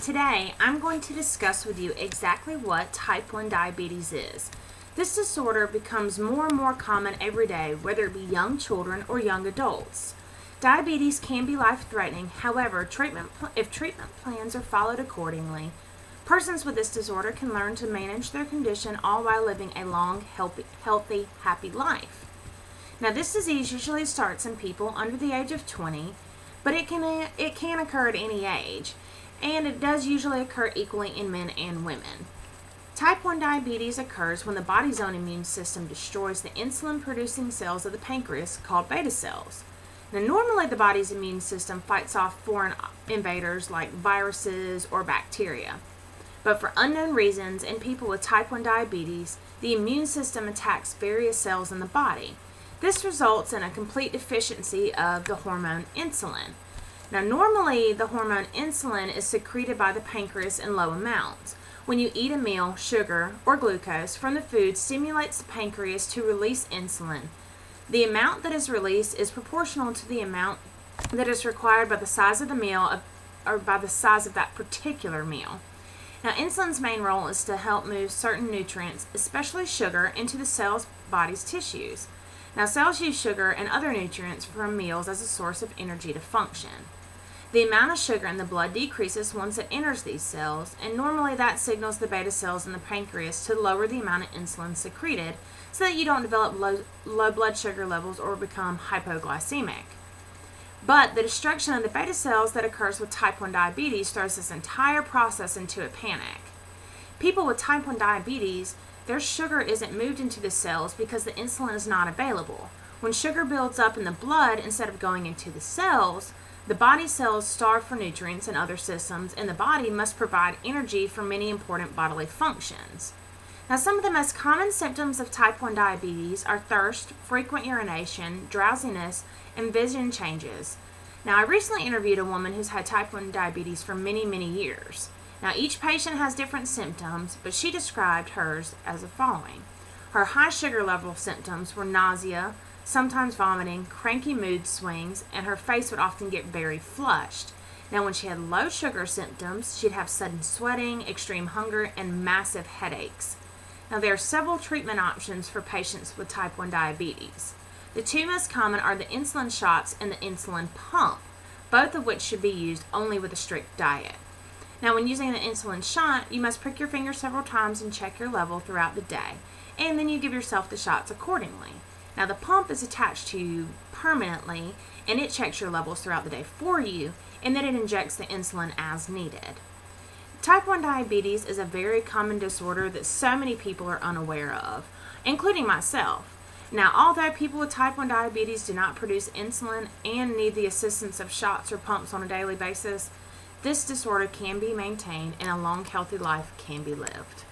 Today, I'm going to discuss with you exactly what type 1 diabetes is. This disorder becomes more and more common every day, whether it be young children or young adults. Diabetes can be life-threatening. However, if treatment plans are followed accordingly, persons with this disorder can learn to manage their condition all while living a long, healthy, happy life. Now, this disease usually starts in people under the age of 20, but it can occur at any age, and it does usually occur equally in men and women. Type 1 diabetes occurs when the body's own immune system destroys the insulin-producing cells of the pancreas called beta cells. Now, normally the body's immune system fights off foreign invaders like viruses or bacteria. But for unknown reasons, in people with type 1 diabetes, the immune system attacks various cells in the body. This results in a complete deficiency of the hormone insulin. Now, normally the hormone insulin is secreted by the pancreas in low amounts. When you eat a meal, sugar or glucose from the food stimulates the pancreas to release insulin. The amount that is released is proportional to the amount that is required by the size of the meal or by the size of that particular meal. Now, insulin's main role is to help move certain nutrients, especially sugar, into the cell's body's tissues. Now, cells use sugar and other nutrients from meals as a source of energy to function. The amount of sugar in the blood decreases once it enters these cells, and normally that signals the beta cells in the pancreas to lower the amount of insulin secreted so that you don't develop low blood sugar levels or become hypoglycemic. But the destruction of the beta cells that occurs with type 1 diabetes throws this entire process into a panic. People with type 1 diabetes, their sugar isn't moved into the cells because the insulin is not available. When sugar builds up in the blood instead of going into the cells, the body cells starve for nutrients in other systems, and the body must provide energy for many important bodily functions. Now, some of the most common symptoms of type 1 diabetes are thirst, frequent urination, drowsiness, and vision changes. Now, I recently interviewed a woman who's had type 1 diabetes for many, many years. Now, each patient has different symptoms, but she described hers as the following. Her high sugar level symptoms were nausea, sometimes vomiting, cranky mood swings, and her face would often get very flushed. Now, when she had low sugar symptoms, she'd have sudden sweating, extreme hunger, and massive headaches. Now, there are several treatment options for patients with type 1 diabetes. The two most common are the insulin shots and the insulin pump, both of which should be used only with a strict diet. Now, when using the insulin shot, you must prick your finger several times and check your level throughout the day, and then you give yourself the shots accordingly. Now, the pump is attached to you permanently, and it checks your levels throughout the day for you, and then it injects the insulin as needed. Type 1 diabetes is a very common disorder that so many people are unaware of, including myself. Now, although people with type 1 diabetes do not produce insulin and need the assistance of shots or pumps on a daily basis, this disorder can be maintained and a long, healthy life can be lived.